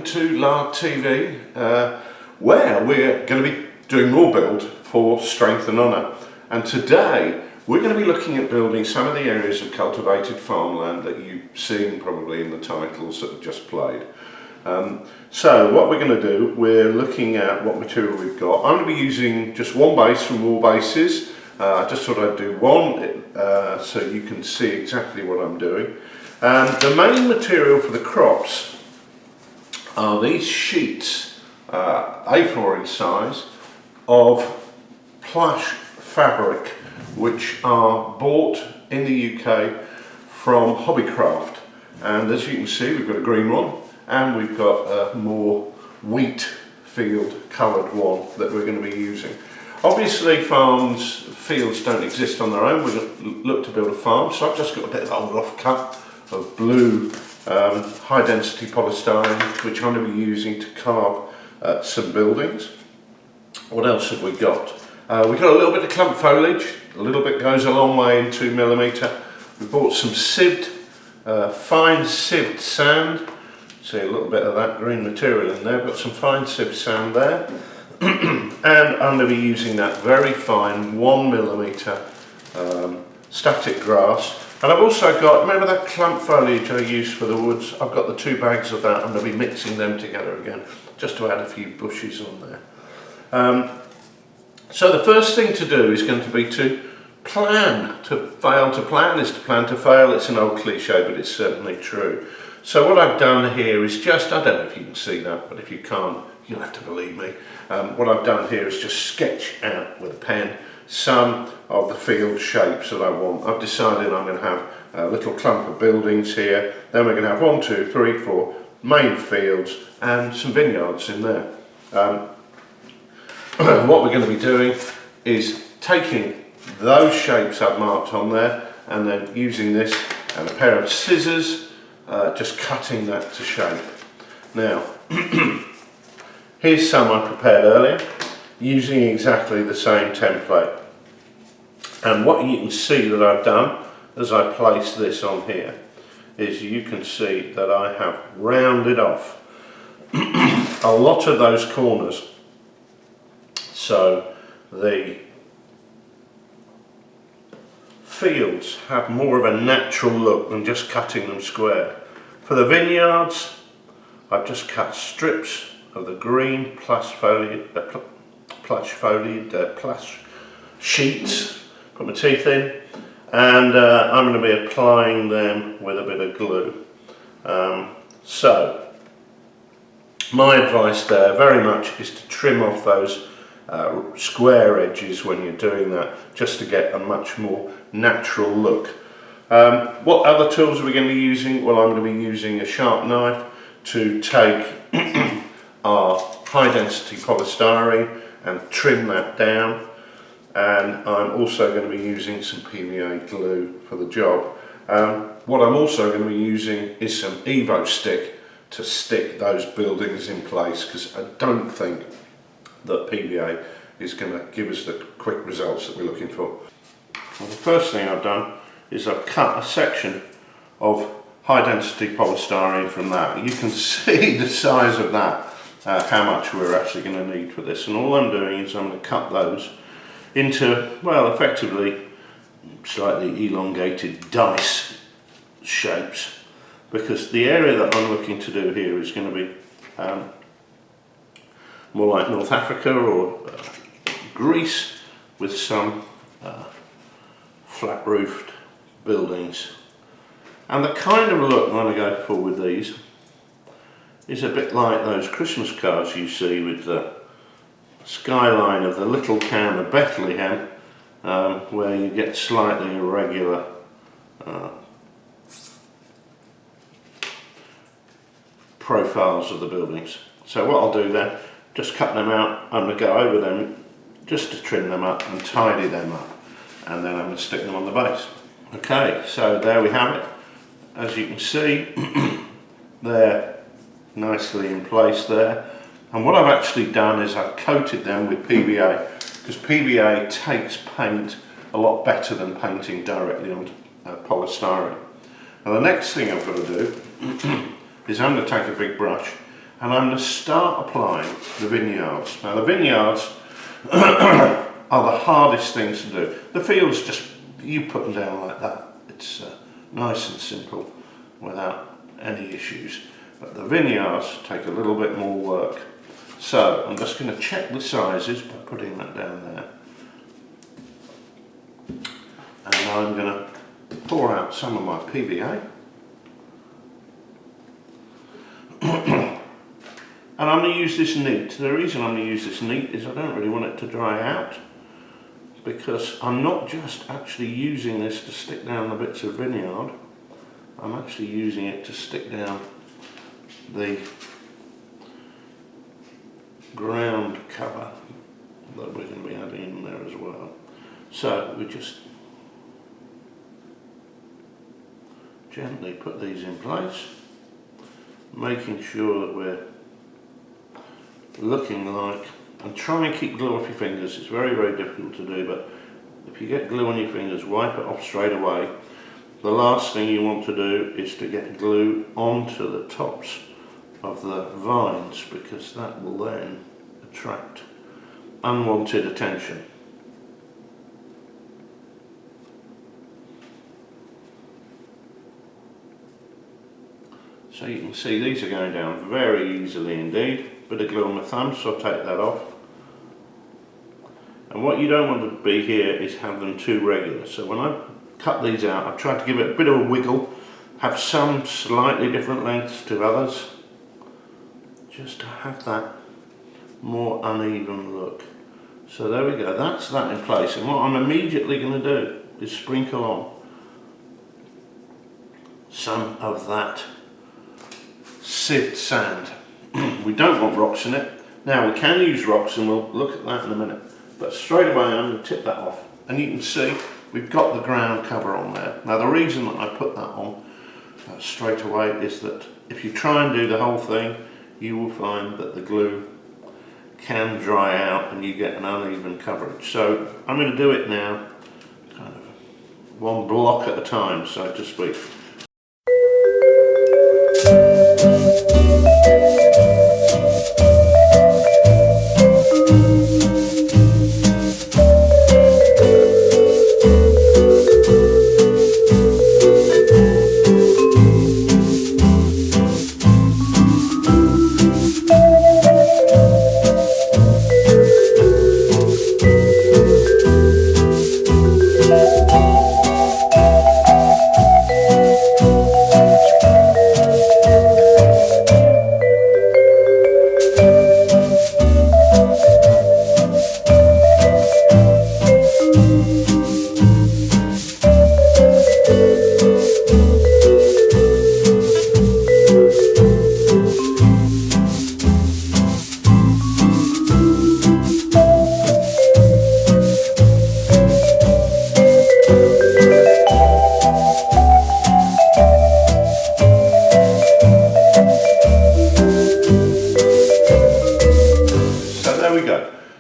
welcome to Lard TV, where we're going to be doing more build for Strength and Honour. And today we're going to be looking at building some of the areas of cultivated farmland that you've seen probably in the titles that we've just played. So what we're going to do, we're looking at what material we've got. I'm going to be using just one base from all bases. I just thought I'd do one so you can see exactly what I'm doing. The main material for the crops are these sheets, A4 in size, of plush fabric which are bought in the UK from Hobbycraft. And as you can see, we've got a green one and we've got a more wheat field coloured one that we're going to be using. Obviously fields don't exist on their own. We're going to look to build a farm, so I've just got a bit of old off cut of blue high density polystyrene which I'm going to be using to carve some buildings. What else have we got? We've got a little bit of clump foliage. A little bit goes a long way in 2mm. We bought some sieved, fine sieved sand. See a little bit of that green material in there. We've got some fine sieved sand there. And I'm going to be using that very fine 1mm static grass. And I've also got, remember that clump foliage I used for the woods? I've got the 2 bags of that. I'm going to be mixing them together again just to add a few bushes on there. So the first thing to do is going to be to plan. To fail to plan is to plan to fail. It's an old cliche, but it's certainly true. So what I've done here is just, I don't know if you can see that, but if you can't, you'll have to believe me. What I've done here is just sketch out with a pen some of the field shapes that I want. I've decided I'm going to have a little clump of buildings here, then we're going to have 1, 2, 3, 4 main fields and some vineyards in there. What we're going to be doing is taking those shapes I've marked on there and then using this and a pair of scissors, just cutting that to shape. Now, here's some I prepared earlier using exactly the same template. And what you can see that I've done as I place this on here is you can see that I have rounded off a lot of those corners so the fields have more of a natural look than just cutting them square. For the vineyards, I've just cut strips of the green plush sheets, put my teeth in, and I'm going to be applying them with a bit of glue. So my advice there very much is to trim off those square edges when you're doing that, just to get a much more natural look. What other tools are we going to be using? Well, I'm going to be using a sharp knife to take our high density polystyrene and trim that down, and I'm also going to be using some PVA glue for the job. What I'm also going to be using is some Evo stick to stick those buildings in place, because I don't think that PVA is going to give us the quick results that we're looking for. Well, the first thing I've done is I've cut a section of high density polystyrene from that. You can see the size of that, how much we're actually going to need for this, and all I'm doing is I'm going to cut those into, well, effectively slightly elongated dice shapes, because the area that I'm looking to do here is going to be more like North Africa or Greece, with some flat roofed buildings. And the kind of look I'm going to go for with these is a bit like those Christmas cards you see with the skyline of the little town of Bethlehem, where you get slightly irregular profiles of the buildings. So what I'll do then, just cut them out. I'm going to go over them just to trim them up and tidy them up, and then I'm going to stick them on the base. Okay, so there we have it. As you can see, they're nicely in place there. And what I've actually done is I've coated them with PVA, because PVA takes paint a lot better than painting directly on polystyrene. Now the next thing I've got to do is I'm going to take a big brush and I'm going to start applying the vineyards. Now the vineyards are the hardest things to do. The fields, just you put them down like that. It's nice and simple without any issues. But the vineyards take a little bit more work. So I'm just going to check the sizes by putting that down there. And I'm going to pour out some of my PVA. And I'm going to use this neat. The reason I'm going to use this neat is I don't really want it to dry out, because I'm not just actually using this to stick down the bits of vineyard, I'm actually using it to stick down the ground cover that we're going to be adding in there as well. So we just gently put these in place, making sure that we're looking like, and try and keep glue off your fingers. It's very, very difficult to do, but if you get glue on your fingers, wipe it off straight away. The last thing you want to do is to get glue onto the tops of the vines, because that will then attract unwanted attention. So you can see these are going down very easily indeed. Bit of glue on my thumb, so I'll take that off. And what you don't want to be here is have them too regular. So when I cut these out, I've tried to give it a bit of a wiggle, have some slightly different lengths to others, just to have that more uneven look. So there we go, that's that in place. And what I'm immediately going to do is sprinkle on some of that sieved sand. We don't want rocks in it. Now we can use rocks, and we'll look at that in a minute. But straight away I'm going to tip that off, and you can see we've got the ground cover on there. Now the reason that I put that on straight away is that if you try and do the whole thing, you will find that the glue can dry out and you get an uneven coverage. So I'm going to do it now, kind of one block at a time, so to speak.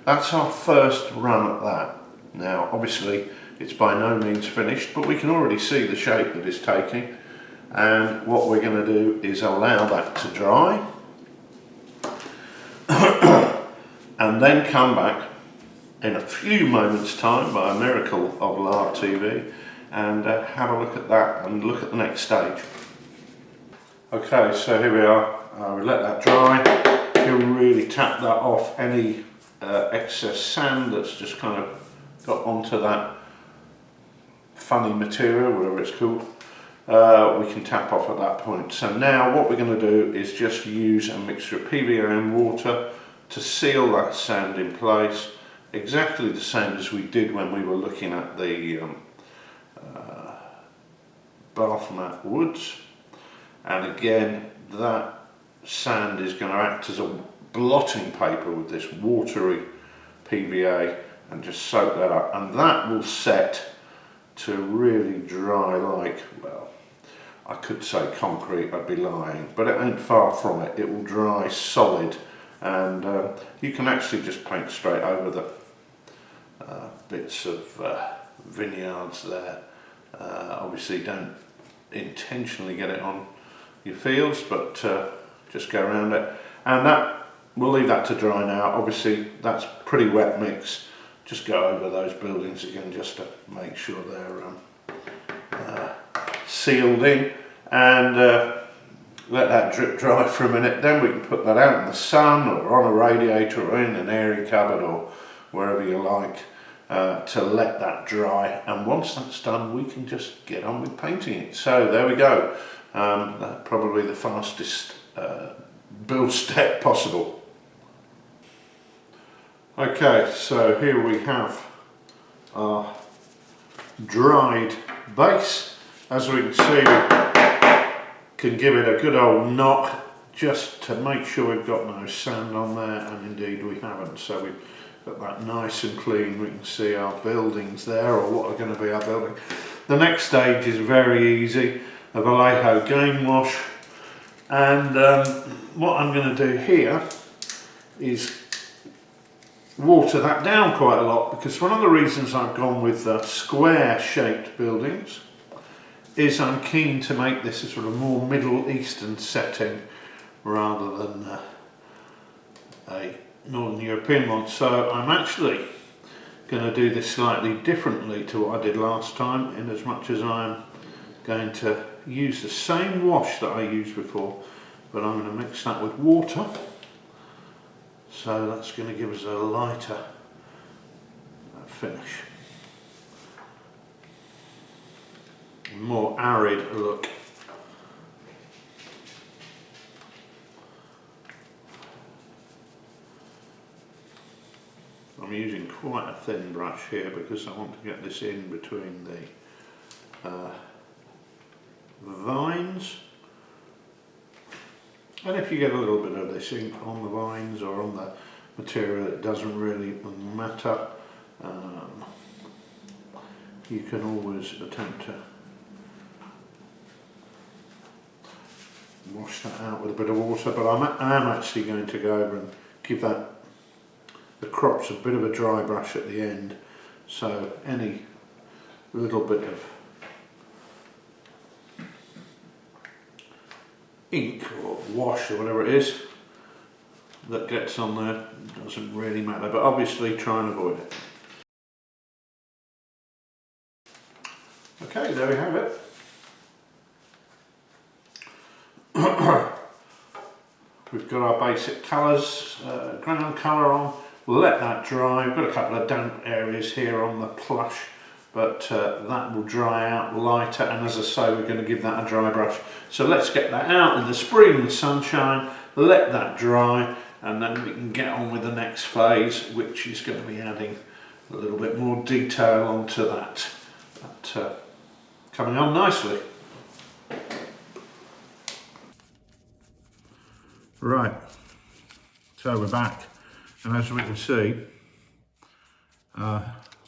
That's our first run at that. Now obviously it's by no means finished, but we can already see the shape that it's taking, and what we're going to do is allow that to dry and then come back in a few moments time, by a miracle of Live TV, and have a look at that and look at the next stage. Okay, so here we are. We let that dry. You'll really tap that off any excess sand that's just kind of got onto that funny material, whatever it's called. We can tap off at that point. So now what we're going to do is just use a mixture of PVA and water to seal that sand in place, exactly the same as we did when we were looking at the bath mat woods. And again, that sand is going to act as a blotting paper with this watery PVA and just soak that up, and that will set to really dry like, well, I could say concrete, I'd be lying, but it ain't far from it. It will dry solid, and you can actually just paint straight over the bits of vineyards there. Obviously don't intentionally get it on your fields, but just go around it. And that, we'll leave that to dry now. Obviously that's pretty wet mix. Just go over those buildings again just to make sure they're sealed in, and let that drip dry for a minute. Then we can put that out in the sun or on a radiator or in an airy cupboard or wherever you like to let that dry. And once that's done, we can just get on with painting it. So there we go. That's probably the fastest build step possible. Okay, so here we have our dried base. As we can see, we can give it a good old knock just to make sure we've got no sand on there, and indeed we haven't. So we've got that nice and clean. We can see our buildings there, or what are going to be our building. The next stage is very easy, a Vallejo game wash, and what I'm going to do here is water that down quite a lot, because one of the reasons I've gone with square shaped buildings is I'm keen to make this a sort of more Middle Eastern setting rather than a Northern European one. So I'm actually going to do this slightly differently to what I did last time, in as much as I'm going to use the same wash that I used before, but I'm going to mix that with water. So that's going to give us a lighter finish, a more arid look. I'm using quite a thin brush here because I want to get this in between the vines. And if you get a little bit of this ink on the vines or on the material, it doesn't really matter. You can always attempt to wash that out with a bit of water, but I am actually going to go over and give the crops a bit of a dry brush at the end, so any little bit of ink or wash or whatever it is that gets on there doesn't really matter, but obviously try and avoid it. Okay, there we have it. We've got our basic colours, ground colour on. We'll let that dry. We've got a couple of damp areas here on the plush, but that will dry out lighter, and as I say, we're going to give that a dry brush. So let's get that out in the spring sunshine, let that dry, and then we can get on with the next phase, which is going to be adding a little bit more detail onto that. But coming on nicely. Right, so we're back, and as we can see,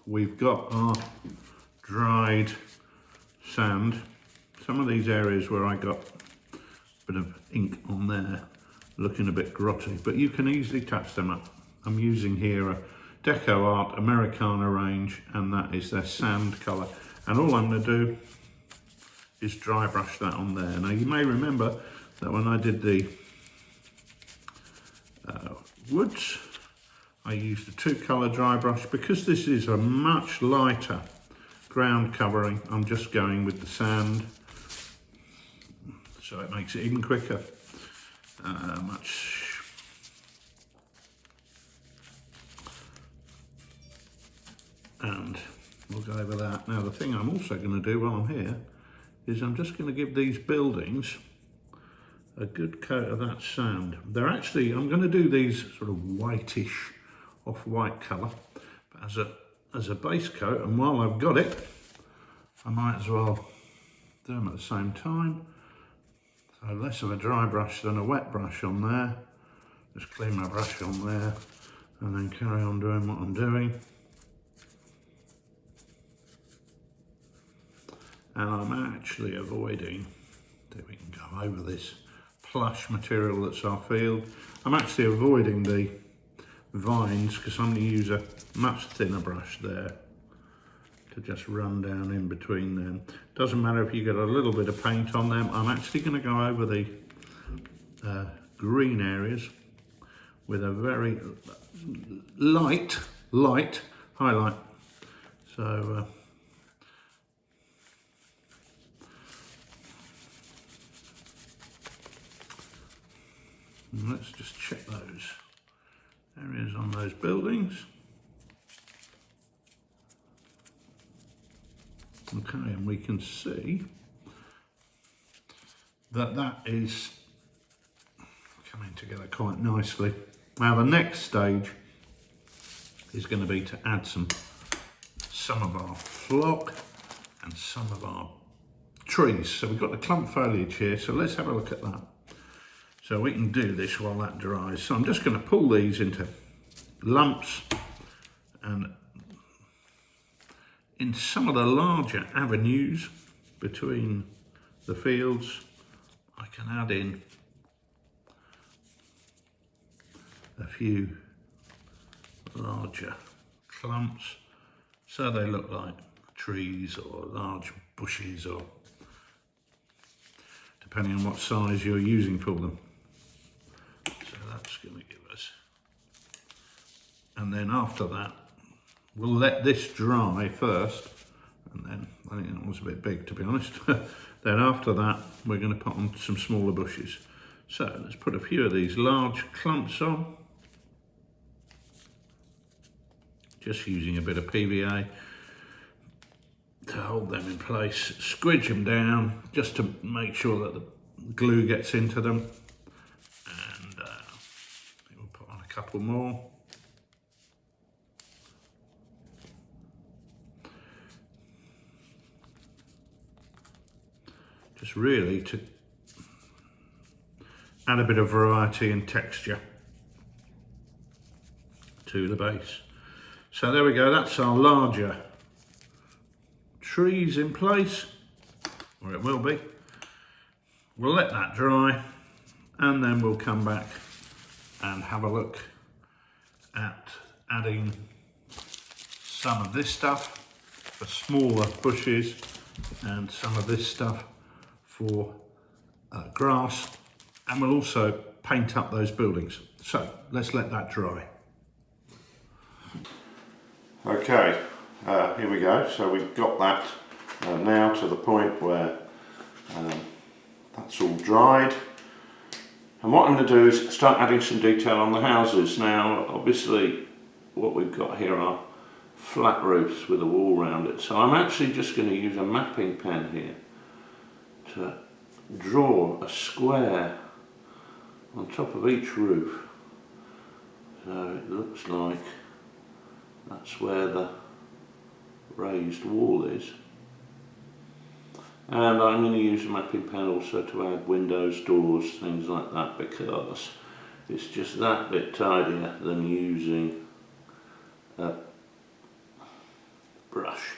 we've got our dried sand. Some of these areas where I got a bit of ink on there looking a bit grotty, but you can easily touch them up. I'm using here a Deco Art Americana range, and that is their sand colour, and all I'm going to do is dry brush that on there. Now you may remember that when I did the woods, I used a 2-colour dry brush. Because this is a much lighter ground covering, I'm just going with the sand, so it makes it even quicker. And we'll go over that. Now the thing I'm also going to do while I'm here is I'm just going to give these buildings a good coat of that sand. They're actually, I'm going to do these sort of whitish, off-white colour, but as a base coat, and while I've got it, I might as well do them at the same time. So less of a dry brush than a wet brush on there. Just clean my brush on there, and then carry on doing what I'm doing. And I'm actually avoiding, that we can go over this plush material that's our field. I'm actually avoiding the vines because I'm going to use a much thinner brush there to just run down in between them. Doesn't matter if you get a little bit of paint on them. I'm actually going to go over the green areas with a very light highlight. So let's just check those areas on those buildings. Okay, and we can see that that is coming together quite nicely. Now the next stage is going to be to add some of our flock and some of our trees. So we've got the clump foliage here, so let's have a look at that. So we can do this while that dries. So I'm just going to pull these into lumps, and in some of the larger avenues between the fields, I can add in a few larger clumps so they look like trees or large bushes, or depending on what size you're using for them. So that's going to give us, and then after that we'll let this dry first, and then I think that was a bit big, to be honest. Then after that we're going to put on some smaller bushes. So let's put a few of these large clumps on, just using a bit of PVA to hold them in place, squidge them down just to make sure that the glue gets into them, and we'll put on a couple more. Just really to add a bit of variety and texture to the base. So there we go, that's our larger trees in place, or it will be. We'll let that dry, and then we'll come back and have a look at adding some of this stuff for smaller bushes and some of this stuff for grass, and we'll also paint up those buildings. So let's let that dry. Okay, here we go. So we've got that now to the point where that's all dried. And what I'm going to do is start adding some detail on the houses. Now, obviously, what we've got here are flat roofs with a wall around it. So I'm actually just going to use a mapping pen here to draw a square on top of each roof. So it looks like that's where the raised wall is. And I'm going to use a mapping pen also to add windows, doors, things like that, because it's just that bit tidier than using a brush.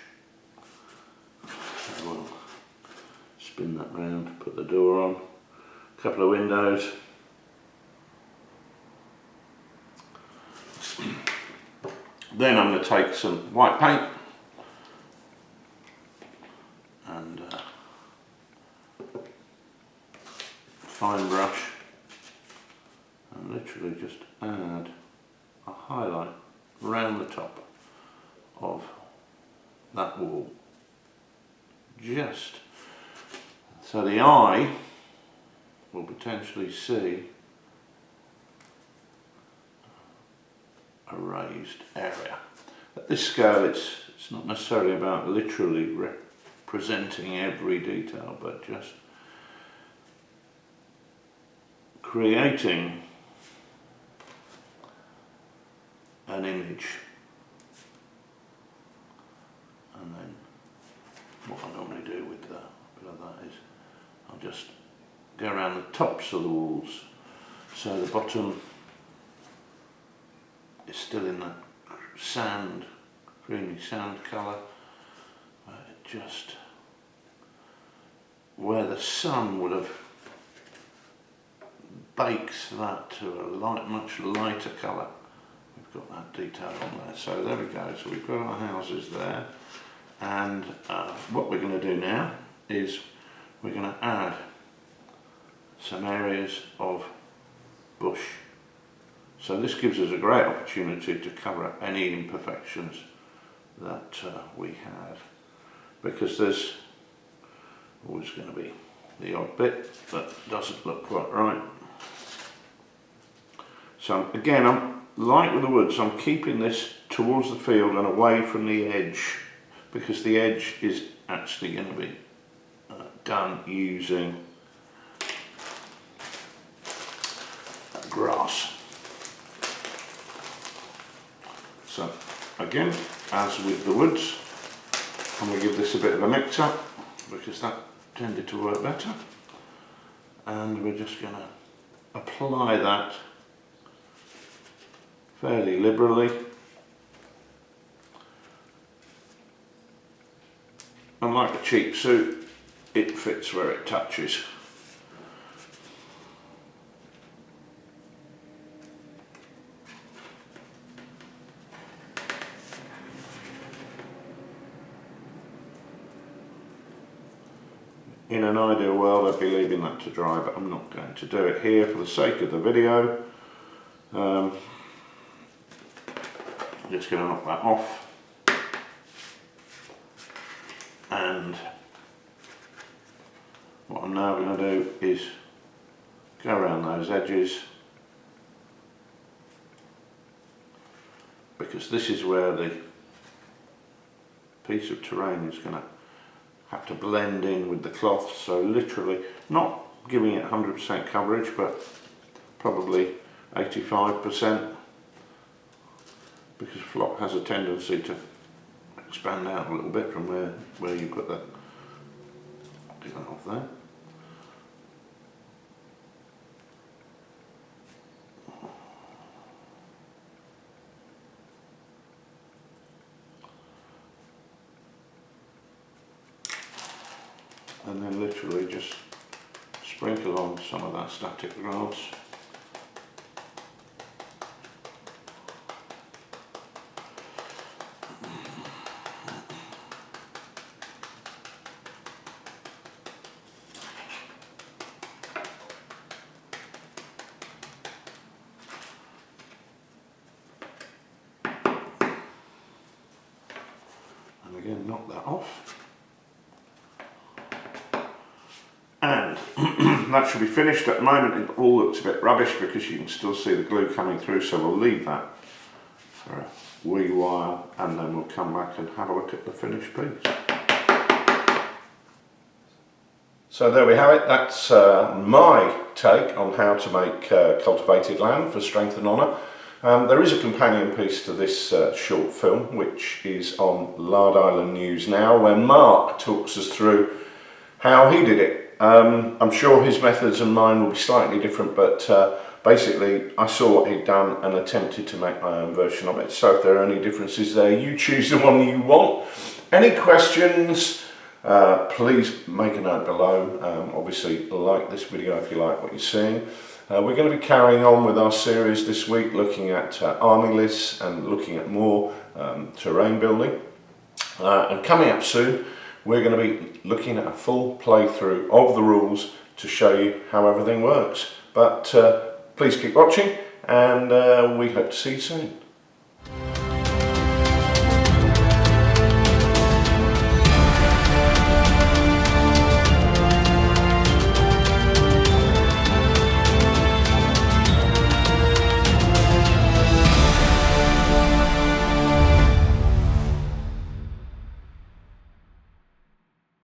So we'll spin that round, put the door on, a couple of windows. Then I'm going to take some white paint and fine brush and literally just add a highlight around the top of that wall, just so the eye will potentially see a raised area. At this scale it's not necessarily about literally representing every detail, but just creating an image. And then what I normally do with a bit of that is I'll just go around the tops of the walls so the bottom is still in that sand, creamy sand colour, but it just where the sun would have baked that to a much lighter colour. We've got that detail on there. So there we go. So we've got our houses there, and what we're going to do now is we're going to add some areas of bush. So So this gives us a great opportunity to cover up any imperfections that we have, because there's always going to be the odd bit that doesn't look quite right. So again, I'm like with the woods, I'm keeping this towards the field and away from the edge, because the edge is actually going to be done using grass. So again, as with the woods, I'm going to give this a bit of a mix up because that tended to work better, and we're just going to apply that fairly liberally, and like a cheap suit, it fits where it touches. In an ideal world, I'd be leaving that to dry, but I'm not going to do it here for the sake of the video. I'm just going to knock that off, and what I'm now going to do is go around those edges, because this is where the piece of terrain is going to have to blend in with the cloth, so literally not giving it 100% coverage, but probably 85%, because flock has a tendency to expand out a little bit from where you put that. Get that off there. And then literally just sprinkle on some of that static grass. And again, knock that off. And that should be finished. At the moment it all looks a bit rubbish because you can still see the glue coming through, so we'll leave that for a wee while and then we'll come back and have a look at the finished piece. So there we have it. That's my take on how to make cultivated land for strength and honour. There is a companion piece to this short film which is on Lard Island News now, where Mark talks us through how he did it. I'm sure his methods and mine will be slightly different, but basically I saw what he'd done and attempted to make my own version of it. So if there are any differences there, you choose the one you want. Any questions, please make a note below. Obviously like this video if you like what you're seeing. We're going to be carrying on with our series this week, looking at army lists and looking at more terrain building. And coming up soon, we're going to be looking at a full playthrough of the rules to show you how everything works. But please keep watching, and we hope to see you soon.